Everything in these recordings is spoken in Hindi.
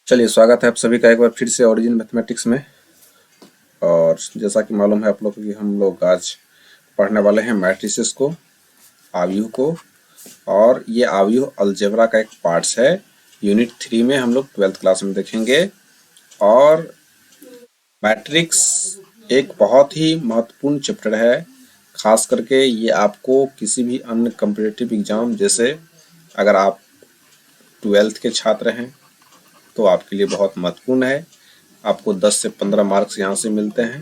चलिए, स्वागत है आप सभी का एक बार फिर से ओरिजिन मैथमेटिक्स में। और जैसा कि मालूम है आप लोगों को कि हम लोग आज पढ़ने वाले हैं मैट्रिसेस को, आव्यूह को। और ये आव्यूह अलजेब्रा का एक पार्ट्स है। यूनिट 3 में हम लोग 12th क्लास में देखेंगे। और मैट्रिक्स एक बहुत ही महत्वपूर्ण चैप्टर है, खास करके ये आपको किसी भी अन्य कॉम्पिटिटिव एग्जाम, जैसे अगर आप 12th के छात्र हैं तो आपके लिए बहुत महत्वपूर्ण है। आपको 10 से 15 मार्क्स यहाँ से मिलते हैं।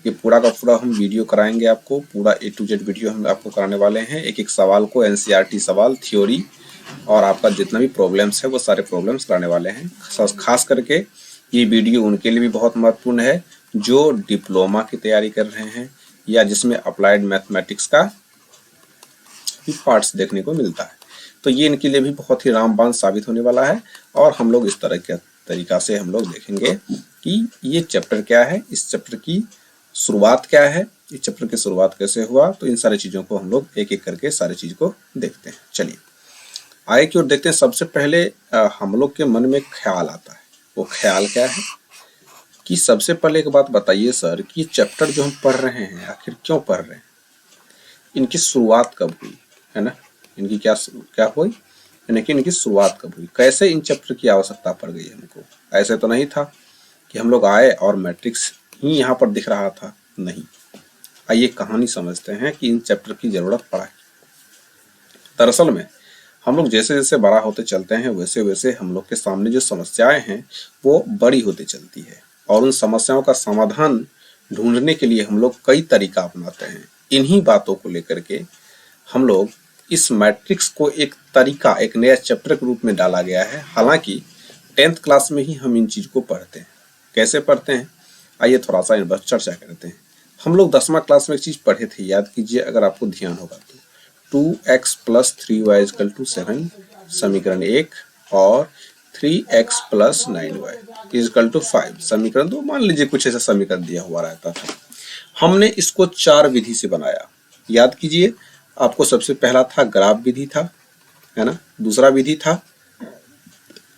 ये पूरा का पूरा हम वीडियो कराएंगे आपको, पूरा A to Z वीडियो हम आपको कराने वाले हैं। एक एक सवाल को NCERT सवाल, थ्योरी और आपका जितना भी प्रॉब्लम्स है वो सारे प्रॉब्लम्स कराने वाले हैं। खास करके ये वीडियो उनके लिए भी बहुत महत्वपूर्ण है जो डिप्लोमा की तैयारी कर रहे हैं या जिसमें अप्लाइड मैथमेटिक्स का भी पार्ट्स देखने को मिलता है। तो ये इनके लिए भी बहुत ही रामबाण साबित होने वाला है। और हम लोग इस तरह के तरीका से हम लोग देखेंगे कि ये चैप्टर क्या है, इस चैप्टर की शुरुआत क्या है, इस चैप्टर की शुरुआत कैसे हुआ। तो इन सारी चीज़ों को हम लोग एक एक करके सारी चीज़ को देखते हैं। चलिए आगे की ओर देखते हैं। सबसे पहले हम लोग के मन में ख्याल आता है, वो ख्याल क्या है कि सबसे पहले एक बात बताइए सर कि ये चैप्टर जो हम पढ़ रहे हैं आखिर क्यों पढ़ रहे हैं, इनकी शुरुआत कब हुई, है ना। इनकी क्या क्या हुई, यानी कि इनकी शुरुआत कब हुई, कैसे इन चैप्टर की आवश्यकता पड़ गई हमको। ऐसे तो नहीं था कि हम लोग आए और मैट्रिक्स ही यहाँ पर दिख रहा था, नहीं। आइए कहानी समझते हैं कि इन चैप्टर की जरूरत पड़ा है। दरअसल में हम लोग जैसे जैसे बड़ा होते चलते हैं वैसे वैसे हम लोग के सामने जो समस्याएं हैं वो बड़ी होती चलती है। और उन समस्याओं का समाधान ढूंढने के लिए हम लोग कई तरीका अपनाते हैं। इन्हीं बातों को लेकर के हम लोग इस मैट्रिक्स को एक तरीका, एक नया चैप्टर के रूप में डाला गया है। हालांकि 10th क्लास में ही हम इन चीज को पढ़ते हैं। कैसे पढ़ते हैं, आइए थोड़ा सा इन पर चर्चा करते हैं। हम लोग 10वां क्लास में एक चीज पढ़े थे, याद कीजिए अगर आपको ध्यान होगा तो। 2x + 3y = 7 समीकरण 1 और 3x + 9y = 5 समीकरण 2। मान लीजिए कुछ ऐसा समीकरण दिया हुआ रहता था। हमने इसको 4 विधि से बनाया। याद कीजिए, आपको सबसे पहला था ग्राफ विधि था, है ना। दूसरा विधि था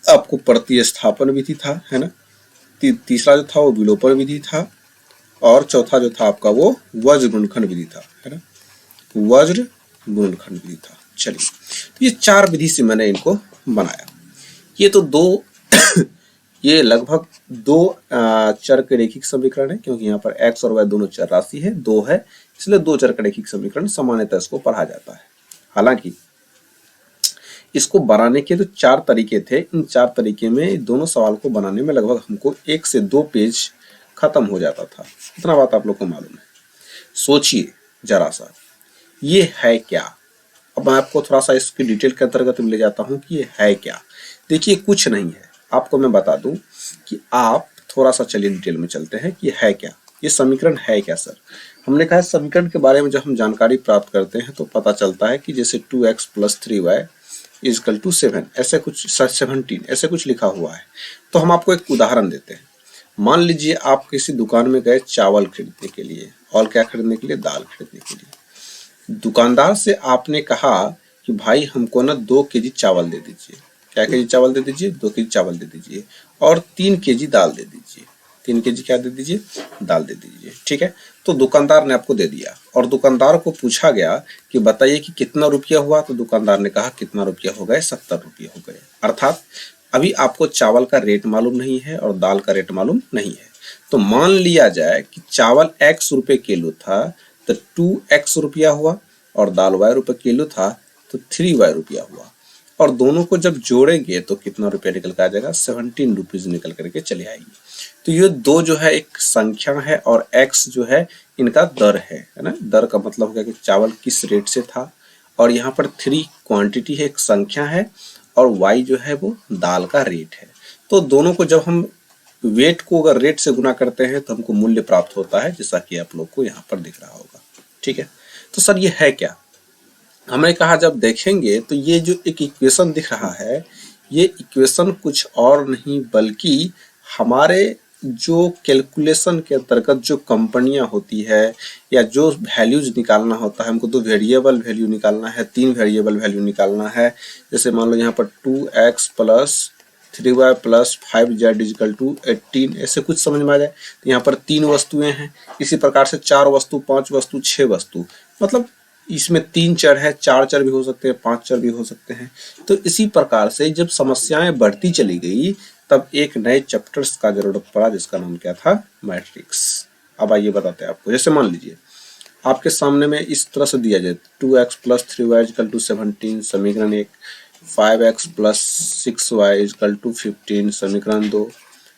आपको प्रतिस्थापन विधि था, है ना। तीसरा जो था वो विलोपन विधि था। और चौथा जो था आपका वो वज्र गुणनखंड विधि था, है ना। वज्र गुणनखंड विधि था। चलिए, तो ये 4 विधि से मैंने इनको बनाया। ये तो दो ये लगभग 2 चर के रैखिक समीकरण है, क्योंकि यहाँ पर x और y दोनों चर राशि है, 2 है, इसलिए 2 चर का रैखिक समीकरण सामान्यतः इसको पढ़ा जाता है। हालांकि इसको बनाने के तो 4 तरीके थे। इन 4 तरीके में दोनों सवाल को बनाने में लगभग हमको 1 से 2 पेज खत्म हो जाता था। इतना बात आप लोग को मालूम है। सोचिए जरा सा, ये है क्या। अब मैं आपको थोड़ा सा इसकी डिटेल के अंतर्गत ले जाता हूँ कि ये है क्या। देखिए, कुछ नहीं है, आपको मैं बता दूं कि आप थोड़ा सा चलिए डिटेल में चलते हैं कि है क्या, ये समीकरण है क्या सर। हमने कहा समीकरण के बारे में जब हम जानकारी प्राप्त करते हैं तो पता चलता है कि जैसे 2x + 3y = 7, ऐसे कुछ 17 ऐसे कुछ लिखा हुआ है। तो हम आपको एक उदाहरण देते हैं। मान लीजिए आप किसी दुकान में गए चावल खरीदने के लिए, और क्या खरीदने के लिए, दाल खरीदने के लिए। दुकानदार से आपने कहा कि भाई हमको ना 2 केजी चावल दे दीजिए। क्या केजी चावल दे दीजिए, 2 केजी चावल दे दीजिए, और 3 केजी दाल दे दीजिए। 3 केजी क्या दे दीजिए, दाल दे दीजिए, ठीक है। तो दुकानदार ने आपको दे दिया, और दुकानदार को पूछा गया कि बताइए कि कितना रुपया हुआ। तो दुकानदार ने कहा कितना रुपया हो गए, 70 रुपये हो गए। अर्थात अभी आपको चावल का रेट मालूम नहीं है और दाल का रेट मालूम नहीं है। तो मान लिया जाए कि चावल x रुपये किलो था तो 2x रुपया हुआ, और दाल y रुपये किलो था तो 3y रुपया हुआ। और दोनों को जब जोड़ेंगे तो कितना रुपया निकल कर आ जाएगा, 17 रुपीज निकल करके चले आएगी। तो ये 2 जो है एक संख्या है, और x जो है इनका दर है ना। दर का मतलब हो गया कि चावल किस रेट से था, और यहाँ पर 3 क्वांटिटी है, एक संख्या है, और y जो है वो दाल का रेट है। तो दोनों को जब हम वेट को अगर रेट से गुना करते हैं तो हमको मूल्य प्राप्त होता है, जैसा कि आप लोग को यहाँ पर दिख रहा होगा, ठीक है। तो सर ये है क्या, हमने कहा जब देखेंगे तो ये जो एक इक्वेशन दिख रहा है, ये इक्वेशन कुछ और नहीं बल्कि हमारे जो कैलकुलेशन के अंतर्गत जो कंपनियां होती है या जो वैल्यूज निकालना होता है, हमको 2 वेरिएबल वैल्यू निकालना है, 3 वेरिएबल वैल्यू निकालना है। जैसे मान लो यहाँ पर 2x + 3y plus 5z is equal to 18, ऐसे कुछ समझ में आ जाए। तो यहाँ पर 3 वस्तुएं हैं, इसी प्रकार से 4 वस्तु, 5 वस्तु, 6 वस्तु, मतलब इसमें 3 चर है, 4 चर भी हो सकते हैं, 5 चर भी हो सकते हैं। तो इसी प्रकार से जब समस्याएं बढ़ती चली गई तब एक नए चैप्टर्स का जरूरत पड़ा जिसका नाम क्या था, मैट्रिक्स। अब आइए बताते हैं आपको। जैसे मान लीजिए आपके सामने में इस तरह से दिया जाए 2x plus 3y is equal to 17 समीकरण 1, 5x plus 6y is equal to 15 समीकरण 2,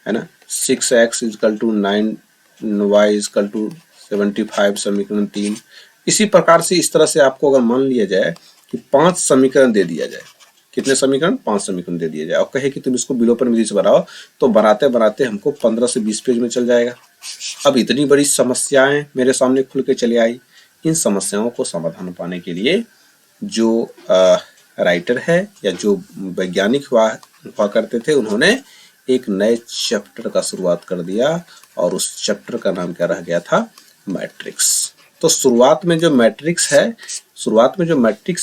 है ना, 6x is equal to 9y is equal to 75 समीकरण 3। इसी प्रकार से इस तरह से आपको अगर मान लिया जाए कि 5 समीकरण दे दिया जाए, कितने समीकरण, 5 समीकरण दे दिया जाए और कहे कि तुम इसको विलोपन विधि से बनाओ, तो बनाते बनाते हमको 15 से 20 पेज में चल जाएगा। अब इतनी बड़ी समस्याएं मेरे सामने खुल के चले आई। इन समस्याओं को समाधान पाने के लिए जो राइटर है या जो वैज्ञानिक हुआ करते थे, उन्होंने एक नए चैप्टर का शुरुआत कर दिया और उस चैप्टर का नाम क्या रह गया था, मैट्रिक्स। तो शुरुआत में जो मैट्रिक्स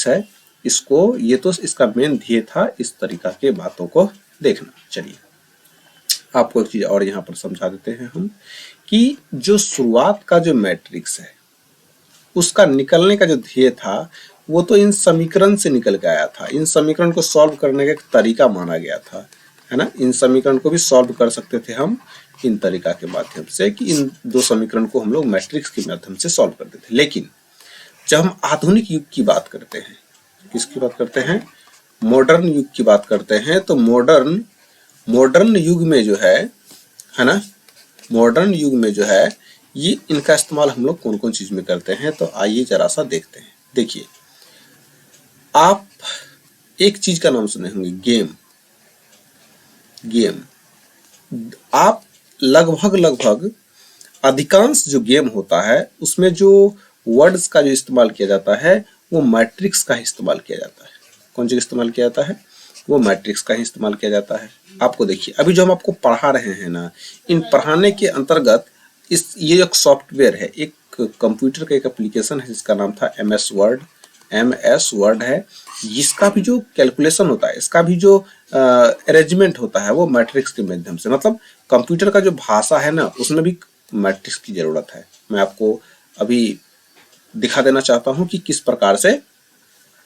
है इसको, ये तो इसका मेन ध्येय था इस तरीका के बातों को देखना। चलिए आपको एक चीज और यहाँ पर समझा देते हैं हम कि जो शुरुआत का जो मैट्रिक्स है उसका निकलने का जो ध्येय था वो तो इन समीकरण से निकल के आया था। इन समीकरण को सॉल्व करने का एक तरीका माना गया था, है ना। इन समीकरण को भी सॉल्व कर सकते थे हम इन तरीका के माध्यम से कि इन 2 समीकरण को हम लोग मैट्रिक्स के माध्यम से सॉल्व करते थे। लेकिन जब हम आधुनिक युग की बात करते हैं, किसकी बात करते हैं, मॉडर्न युग की बात करते हैं, तो मॉडर्न युग में जो है ना, मॉडर्न युग में जो है ये इनका इस्तेमाल हम लोग कौन कौन चीज में करते हैं, तो आइए जरा सा देखते हैं। देखिए आप एक चीज का नाम सुने होंगे, गेम। आप लगभग अधिकांश जो गेम होता है उसमें जो वर्ड्स का जो इस्तेमाल किया जाता है वो मैट्रिक्स का ही इस्तेमाल किया जाता है। कौन सी इस्तेमाल किया जाता है, वो मैट्रिक्स का ही इस्तेमाल किया जाता है। आपको देखिए अभी जो हम आपको पढ़ा रहे हैं ना, इन पढ़ाने के अंतर्गत ये एक सॉफ्टवेयर है, एक कंप्यूटर का एक एप्लीकेशन है जिसका नाम था MS वर्ड है। इसका भी जो कैलकुलेशन होता है, इसका भी जो अरेंजमेंट होता है वो मैट्रिक्स के माध्यम से, मतलब कंप्यूटर का जो भाषा है ना उसमें भी मैट्रिक्स की जरूरत है। मैं आपको अभी दिखा देना चाहता हूं कि किस प्रकार से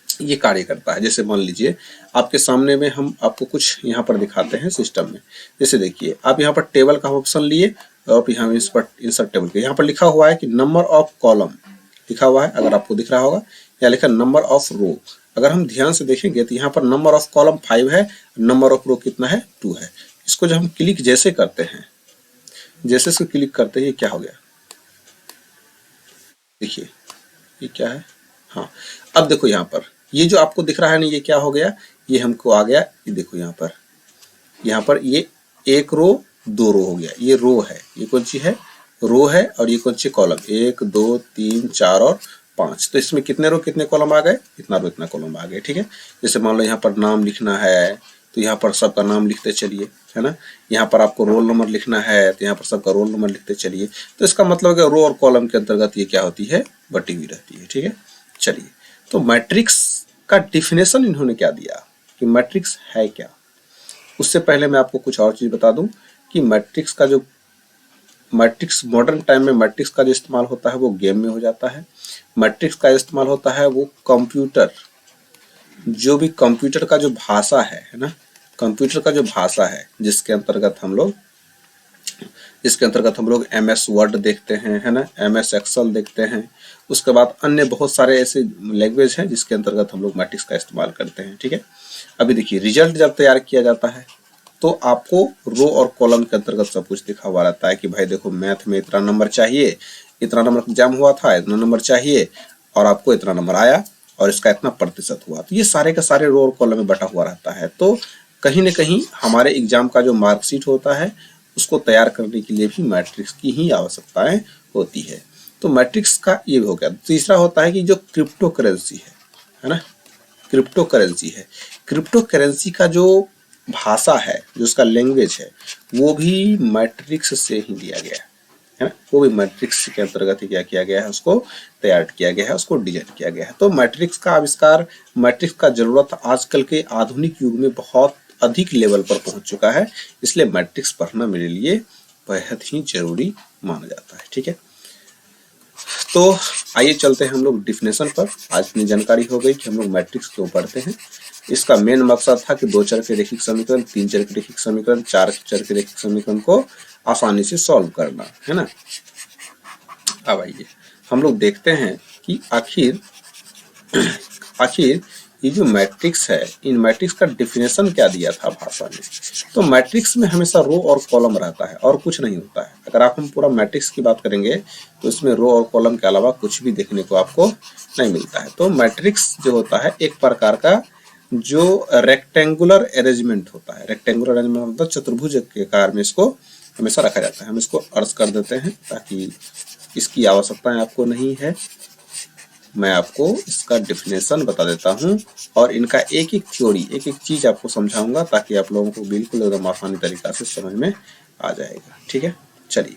ये कार्य करता है। जैसे मान लीजिए आपके सामने में हम आपको कुछ यहाँ पर दिखाते हैं सिस्टम में। जैसे देखिए आप यहाँ पर टेबल का ऑप्शन लिए और यहाँ इस पर इंसर्ट टेबल के यहाँ पर लिखा हुआ है कि नंबर ऑफ कॉलम लिखा हुआ है, अगर आपको दिख रहा होगा, या लिखा नंबर ऑफ रो। अगर हम ध्यान से देखेंगे तो यहाँ पर नंबर ऑफ कॉलम 5 है, नंबर ऑफ रो कितना है, 2 है। इसको जब हम क्लिक जैसे करते हैं, जैसे इसको क्लिक करते हैं, ये क्या हो गया, देखिए ये क्या है। हाँ अब देखो यहाँ पर ये जो आपको दिख रहा है ना, ये क्या हो गया, ये हमको आ गया, ये देखो यहाँ पर ये 1 रो 2 रो हो गया, ये रो है, ये कौन सी है, रो है, और ये कौन सी कॉलम, 1 2 3 4 और 5। तो इसमें कितने रो कितने कॉलम आ गए, इतना रो इतना कॉलम आ गए, ठीक है। जैसे मान लो यहाँ पर नाम लिखना है तो यहाँ पर सबका नाम लिखते चलिए, है ना। यहाँ पर आपको रोल नंबर लिखना है तो यहाँ पर सबका रोल नंबर लिखते चलिए। तो इसका मतलब है रो और कॉलम के अंतर्गत ये क्या होती है, बटी हुई रहती है, ठीक है। चलिए तो मैट्रिक्स का डिफिनेशन इन्होंने क्या दिया कि मैट्रिक्स है क्या। उससे पहले मैं आपको कुछ और चीज बता दूं कि मैट्रिक्स मॉडर्न टाइम में मैट्रिक्स का जो इस्तेमाल होता है वो गेम में हो जाता है। मैट्रिक्स का इस्तेमाल होता है वो कंप्यूटर, जो भी कंप्यूटर का जो भाषा है ना, कंप्यूटर का जो भाषा है जिसके अंतर्गत हम लोग MS वर्ड देखते हैं, है ना, MS एक्सेल देखते हैं। उसके बाद अन्य बहुत सारे ऐसे लैंग्वेज हैं जिसके अंतर्गत हम लोग मैट्रिक्स का इस्तेमाल करते हैं, ठीक है। अभी देखिए रिजल्ट जब तैयार किया जाता है तो आपको रो और कॉलम के अंतर्गत सब कुछ लिखा हुआ रहता है कि भाई देखो मैथ में इतना नंबर चाहिए, इतना नंबर एग्जाम हुआ था, इतना नंबर चाहिए और आपको इतना नंबर आया और इसका इतना प्रतिशत हुआ। तो ये सारे का सारे रो और कॉलम में बटा हुआ रहता है। तो कहीं न कहीं हमारे एग्जाम का जो मार्कशीट होता है उसको तैयार करने के लिए भी मैट्रिक्स की ही आवश्यकताएं होती है। तो मैट्रिक्स का ये हो गया। तीसरा होता है कि जो क्रिप्टो करेंसी है ना, क्रिप्टो करेंसी का जो भाषा है, जो उसका लैंग्वेज है, वो भी मैट्रिक्स से ही लिया गया है ना, वो भी मैट्रिक्स के अंतर्गत ही क्या किया गया है, उसको तैयार किया गया है, उसको डिजाइन किया गया है। तो मैट्रिक्स का आविष्कार, मैट्रिक्स का जरूरत आजकल के आधुनिक युग में बहुत अधिक लेवल पर पहुंच चुका है, इसलिए मैट्रिक्स पढ़ना मेरे लिए बेहद ही जरूरी माना जाता है। ठीक है, तो आइए चलते हैं हम लोग डिफिनेशन पर। आज इतनी जानकारी हो गई कि हम लोग मैट्रिक्स क्यों पढ़ते हैं। इसका मेन मकसद था कि 2 चर के रैखिक समीकरण, 3 चर के रैखिक समीकरण, 4 चर के रैखिक समीकरण को आसानी से सॉल्व करना है ना। अब आइए हम लोग देखते हैं कि आखिर ये जो मैट्रिक्स है, इन मैट्रिक्स का डिफिनेशन क्या दिया था भाषा में। तो मैट्रिक्स में हमेशा रो और कॉलम रहता है और कुछ नहीं होता है। अगर आप हम पूरा मैट्रिक्स की बात करेंगे तो इसमें रो और कॉलम के अलावा कुछ भी देखने को आपको नहीं मिलता है। तो मैट्रिक्स जो होता है एक प्रकार का जो रेक्टेंगुलर अरेंजमेंट होता है। रेक्टेंगुलर अरेंजमेंट मतलब चतुर्भुज के आकार में इसको हमेशा रखा जाता है। हम इसको अर्ज कर देते हैं ताकि इसकी आवश्यकता आपको नहीं है। मैं आपको इसका डिफिनेशन बता देता हूं और इनका एक एक थ्योरी, एक एक चीज आपको समझाऊंगा ताकि आप लोगों को बिल्कुल एकदम आसानी तरीका से समझ में आ जाएगा। ठीक है, चलिए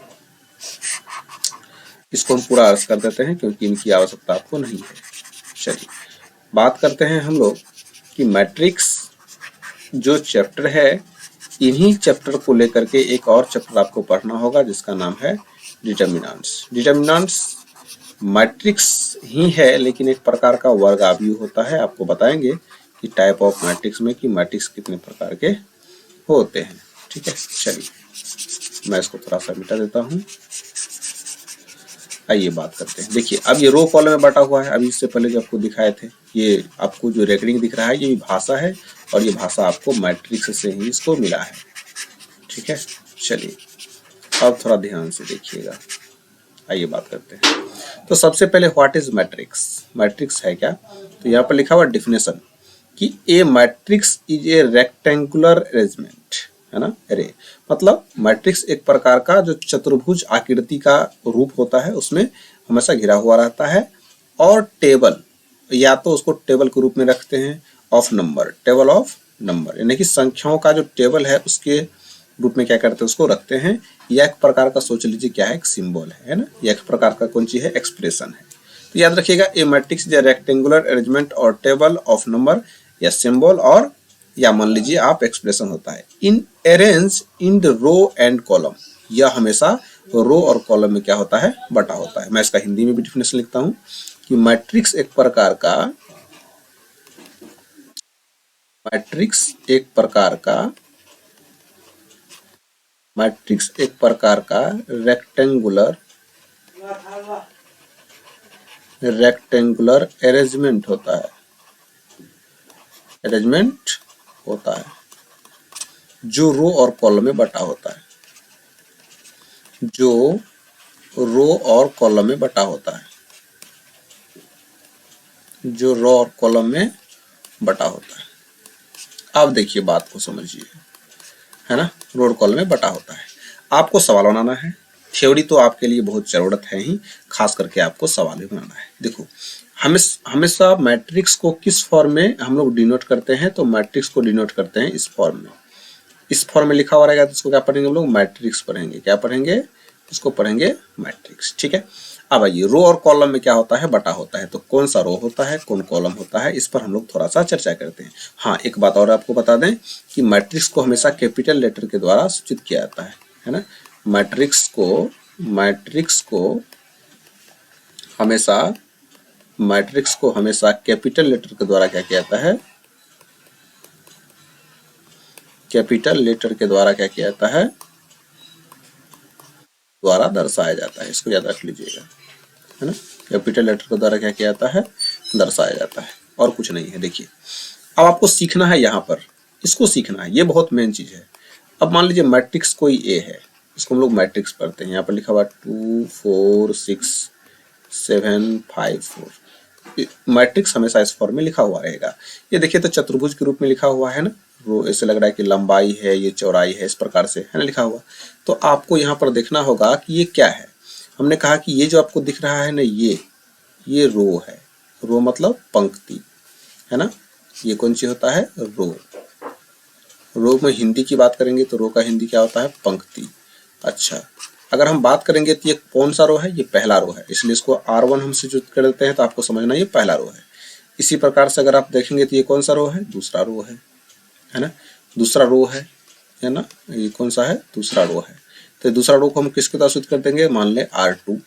इसको हम पूरा अर्ज कर देते हैं क्योंकि इनकी आवश्यकता आपको नहीं है। चलिए बात करते हैं हम लोग कि मैट्रिक्स जो चैप्टर है, इन्हीं चैप्टर को लेकर के एक और चैप्टर आपको पढ़ना होगा जिसका नाम है डिटर्मिनेंट्स। डिटर्मिनेंट्स मैट्रिक्स ही है लेकिन एक प्रकार का वर्ग आव्यूह होता है। आपको बताएंगे कि टाइप ऑफ मैट्रिक्स में कि मैट्रिक्स कितने प्रकार के होते हैं। ठीक है, चलिए मैं इसको थोड़ा सा मिटा देता हूं। आइए बात करते हैं। देखिए अब ये रो कॉलम में बटा हुआ है। अभी इससे पहले जो आपको दिखाए थे, ये आपको जो रेकॉर्डिंग दिख रहा है ये भी भाषा है और ये भाषा आपको मैट्रिक्स से ही इसको मिला है। ठीक है, चलिए अब थोड़ा ध्यान से देखिएगा। आइए बात करते हैं। तो सबसे पहले व्हाट इज मैट्रिक्स। मैट्रिक्स है क्या, तो यहाँ पर लिखा हुआ डिफिनेशन कि a matrix is a rectangular arrangement, है ना। अरे मतलब मैट्रिक्स एक प्रकार का जो चतुर्भुज आकृति का रूप होता है, उसमें हमेशा घिरा हुआ रहता है और टेबल, या तो उसको टेबल के रूप में रखते हैं of number, table of number, यानी कि संख्याओं का जो टेबल है उसके रूप में क्या करते हैं उसको रखते हैं, या एक प्रकार का सोच लीजिए क्या है, एक सिंबल है ना, या एक प्रकार का कौन चीज है, एक्सप्रेशन है। तो याद रखिएगा ए मैट्रिक्स या रेक्टेंगुलर अरेंजमेंट और टेबल ऑफ नंबर या सिंबल और या मान लीजिए आप एक्सप्रेशन होता है in arrange in the row and column. यह हमेशा रो और कॉलम में क्या होता है, बटा होता है। मैं इसका हिंदी में भी डिफिनेशन लिखता हूं कि मैट्रिक्स एक प्रकार का रेक्टेंगुलर अरेंजमेंट होता है जो रो और कॉलम में बटा होता है, जो रो और कॉलम में बटा होता है, जो रो और कॉलम में बटा होता है। अब देखिए बात को समझिए, है ना, रो और कॉलम में बटा होता है। आपको सवाल बनाना है। थ्योरी तो आपके लिए बहुत जरूरत है ही, खास करके आपको सवाल ही बनाना है। देखो हमेशा मैट्रिक्स को किस फॉर्म में हम लोग डिनोट करते हैं, तो मैट्रिक्स को डिनोट करते हैं इस फॉर्म में। इस फॉर्म में लिखा हुआ रहेगा तो इसको क्या पढ़ेंगे हम लोग, मैट्रिक्स पढ़ेंगे। क्या पढ़ेंगे, इसको पढ़ेंगे मैट्रिक्स। ठीक है, अब आइए रो और कॉलम में क्या होता है, बटा होता है। तो कौन सा रो होता है, कौन कॉलम होता है, इस पर हम लोग थोड़ा सा चर्चा करते हैं। हाँ, एक बात और आपको बता दें कि मैट्रिक्स को हमेशा कैपिटल लेटर के द्वारा सूचित किया जाता है ना। मैट्रिक्स को हमेशा कैपिटल लेटर के द्वारा क्या किया जाता है, कैपिटल लेटर के द्वारा क्या किया जाता है, द्वारा दर्शाया जाता है। इसको याद रख लीजिएगा, है ना। कैपिटल लेटर के द्वारा क्या किया जाता है, दर्शाया जाता है, और कुछ नहीं है। देखिए अब आपको सीखना है, यहाँ पर इसको सीखना है, ये बहुत मेन चीज है। अब मान लीजिए मैट्रिक्स कोई ए है, इसको हम लोग मैट्रिक्स पढ़ते हैं। यहाँ पर लिखा हुआ 2 4 6 7 5 4। मैट्रिक्स हमेशा इस फॉर्म में लिखा हुआ रहेगा। ये देखिए तो चतुर्भुज के रूप में लिखा हुआ है ना, रो ऐसे लग रहा है कि लंबाई है, ये चौड़ाई है, इस प्रकार से है ना लिखा हुआ। तो आपको यहाँ पर देखना होगा कि ये क्या है। हमने कहा कि ये जो आपको दिख रहा है ना, ये रो है। रो मतलब पंक्ति, है ना। ये कौन सी होता है, रो। रो में हिंदी की बात करेंगे तो रो का हिंदी क्या होता है, पंक्ति। अच्छा, अगर हम बात करेंगे तो ये कौन सा रो है, ये पहला रो है, इसलिए इसको R1 हम सूचित कर देते हैं। तो आपको समझना ये पहला रो है। इसी प्रकार से अगर आप देखेंगे तो ये कौन सा रो है, दूसरा रो है ना। दूसरा रो है ना, ये कौन सा है, दूसरा रो है। तो दूसरा रो को हम किसके द्वारा सूचित कर देंगे, मान ले R2।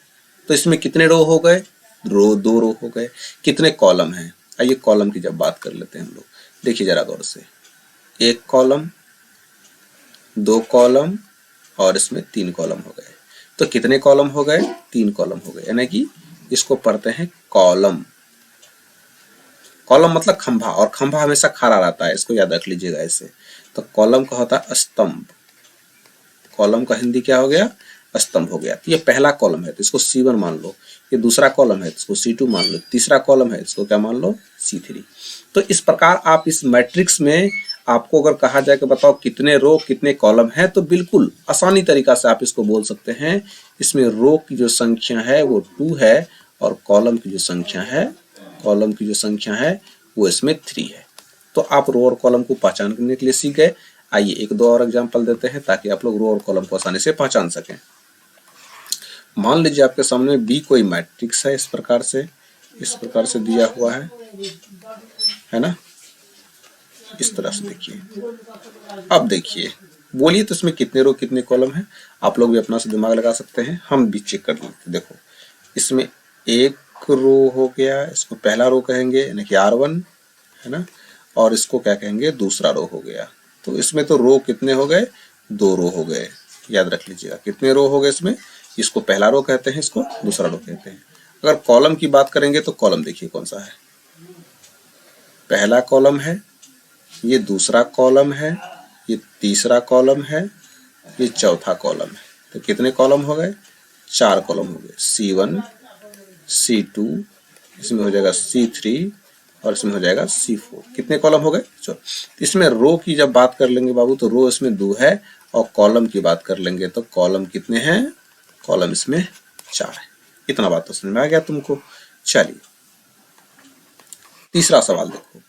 तो इसमें कितने रो हो गए, दो रो हो गए। कितने कॉलम हैं, आइए कॉलम की जब बात कर लेते हैं हम लोग। देखिए जरा गौर से, एक कॉलम, दो कॉलम और इसमें तीन कॉलम हो गए। तो कितने कॉलम हो गए, तीन कॉलम हो गए, यानी कि इसको पढ़ते हैं कॉलम। कॉलम मतलब खंभा, और खंभा हमेशा खड़ा रहता है, इसको याद रख लीजिएगा ऐसे। तो कॉलम का होता है स्तंभ, कॉलम का हिंदी क्या हो गया, स्तंभ हो गया। तो ये पहला कॉलम है तो इसको C1 मान लो, ये दूसरा कॉलम है तो इसको C2 मान लो, तीसरा कॉलम है इसको क्या मान लो, C3। तो इस प्रकार आप इस मैट्रिक्स में आपको अगर कहा जाए कि बताओ कितने रो कितने कॉलम है, तो बिल्कुल आसानी तरीका से आप इसको बोल सकते हैं। इसमें रो की जो संख्या है वो 2 है और कॉलम की जो संख्या है वो इसमें 3 है। तो आप रो और कॉलम को पहचान करने के लिए सीख गए। आइए एक दो और एग्जांपल देते हैं ताकि आप लोग रो और कॉलम को आसानी से पहचान सकें। मान लीजिए आपके सामने बी कोई मैट्रिक्स है, इस प्रकार से दिया हुआ है ना, इस तरह से देखिए। अब देखिए, बोलिए तो इसमें कितने रो कितने कॉलम है, आप लोग भी अपना से दिमाग लगा सकते हैं, हम भी चेक कर लेते। देखो इसमें एक रो हो गया, इसको पहला रो कहेंगे यानी कि R1 है ना, और इसको क्या कहेंगे, दूसरा रो हो गया। तो इसमें तो रो कितने हो गए, दो रो हो गए, याद रख लीजिएगा कितने रो हो गए इसमें। इसको पहला रो कहते हैं, इसको दूसरा रो कहते हैं। अगर कॉलम की बात करेंगे तो कॉलम देखिए कौन सा है, पहला कॉलम है, ये दूसरा कॉलम है, ये तीसरा कॉलम है, ये चौथा कॉलम है। तो कितने कॉलम हो गए, 4 कॉलम हो गए। C1, C2, इसमें हो जाएगा C3 और इसमें हो जाएगा C4। कितने कॉलम हो गए, चलो। इसमें रो की जब बात कर लेंगे बाबू तो रो इसमें 2 है, और कॉलम की बात कर लेंगे तो कॉलम कितने हैं, कॉलम इसमें 4 है। इतना बात तो समझ में आ गया तुमको। चलिए तीसरा सवाल देखो।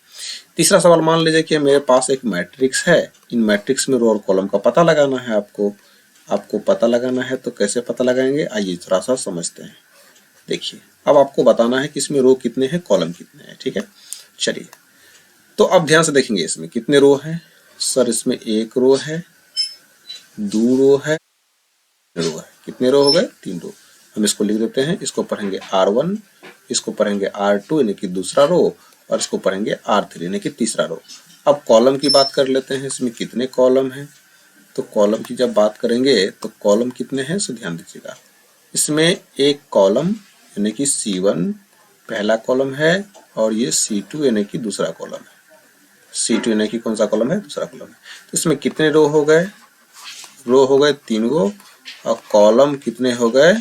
तीसरा सवाल, मान लीजिए कि मेरे पास एक मैट्रिक्स है, इन मैट्रिक्स में रो और कॉलम का पता लगाना है आपको पता लगाना है। तो कैसे पता लगाएंगे, आइए थोड़ा सा समझते हैं। देखिए अब आपको बताना है कि इसमें रो कितने हैं कॉलम कितने हैं, ठीक है। चलिए तो अब ध्यान से देखेंगे इसमें कितने रो हैं। सर इसमें एक रो है, दो रो है, कितने रो हो गए, 3 रो। हम इसको लिख देते हैं, इसको पढ़ेंगे R1, इसको पढ़ेंगे R2 यानी कि दूसरा रो, और इसको पढ़ेंगे R3 यानी कि तीसरा रो। अब कॉलम की बात कर लेते हैं, इसमें कितने कॉलम हैं। तो कॉलम की जब बात करेंगे तो कॉलम कितने हैं, सो ध्यान दीजिएगा। इसमें एक कॉलम यानी कि C1 पहला कॉलम है, और ये C2 यानी कि दूसरा कॉलम है। C2 यानी कि कौन सा कॉलम है, दूसरा कॉलम है। तो इसमें कितने रो हो गए, 3 रो, और कॉलम कितने हो गए,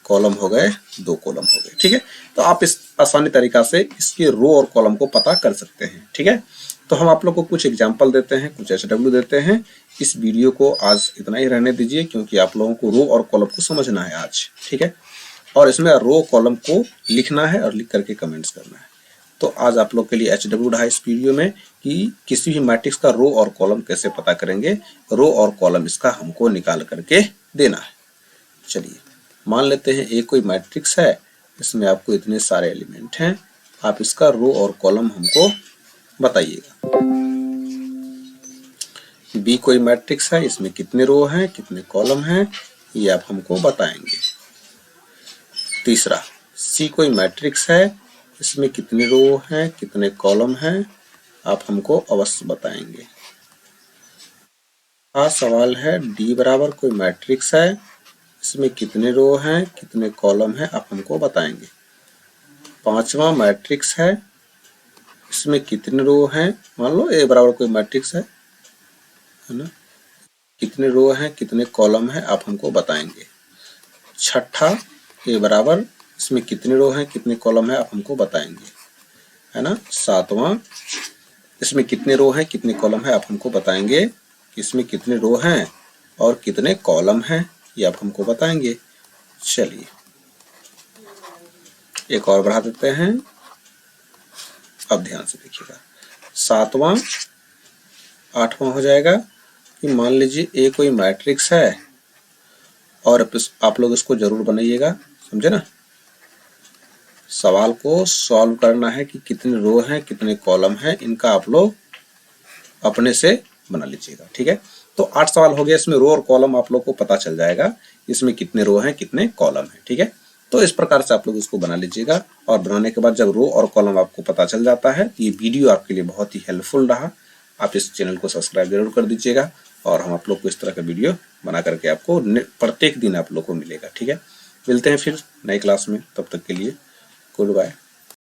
कॉलम हो गए 2 कॉलम हो गए, ठीक है। तो आप इस आसानी तरीका से इसके रो और कॉलम को पता कर सकते हैं, ठीक है। तो हम आप लोग को कुछ एग्जांपल देते हैं, कुछ HW देते हैं। इस वीडियो को आज इतना ही रहने दीजिए, क्योंकि आप लोगों को रो और कॉलम को समझना है आज, ठीक है। और इसमें रो कॉलम को लिखना है और लिख करके कमेंट्स करना है। तो आज आप लोग के लिए HW रहा इस वीडियो में कि किसी भी मैट्रिक्स का रो और कॉलम कैसे पता करेंगे, रो और कॉलम इसका हमको निकाल करके देना है। चलिए मान लेते हैं एक कोई मैट्रिक्स है, इसमें आपको इतने सारे एलिमेंट हैं, आप इसका रो और कॉलम हमको बताइएगा। बी कोई मैट्रिक्स है, इसमें कितने रो हैं कितने कॉलम हैं, ये आप हमको बताएंगे। तीसरा, सी कोई मैट्रिक्स है, इसमें कितने रो हैं कितने कॉलम हैं, आप हमको अवश्य बताएंगे। सवाल है, डी बराबर कोई मैट्रिक्स है, इसमें कितने रो हैं कितने कॉलम हैं, आप हमको बताएंगे। पांचवा मैट्रिक्स है, इसमें कितने रो हैं, मान लो ए बराबर कोई मैट्रिक्स है ना, कितने रो हैं कितने कॉलम हैं, आप हमको बताएंगे। छठा, ए बराबर, इसमें कितने रो हैं कितने कॉलम हैं, आप हमको बताएंगे, है ना। सातवां, इसमें कितने रो हैं कितने कॉलम हैं, आप हमको बताएंगे। इसमें कितने रो हैं और कितने कॉलम हैं, ये आप हमको बताएंगे। चलिए एक और बढ़ा देते हैं, अब ध्यान से देखिएगा। सातवां, आठवां हो जाएगा कि मान लीजिए ए कोई मैट्रिक्स है, और आप लोग इसको जरूर बनाइएगा, समझे ना। सवाल को सॉल्व करना है कि कितने रो हैं कितने कॉलम हैं, इनका आप लोग अपने से बना लीजिएगा। ठीक है, तो 8 सवाल हो गया। इसमें रो और कॉलम आप लोग को पता चल जाएगा इसमें कितने रो हैं कितने कॉलम हैं। ठीक है, तो इस प्रकार से आप लोग इसको बना लीजिएगा। और बनाने के बाद जब रो और कॉलम आपको पता चल जाता है तो ये वीडियो आपके लिए बहुत ही हेल्पफुल रहा। आप इस चैनल को सब्सक्राइब जरूर कर दीजिएगा और हम आप लोग को इस तरह का वीडियो बना करके आपको प्रत्येक दिन आप लोग को मिलेगा। ठीक है, मिलते हैं फिर नई क्लास में, तब तक के लिए गुड बाय।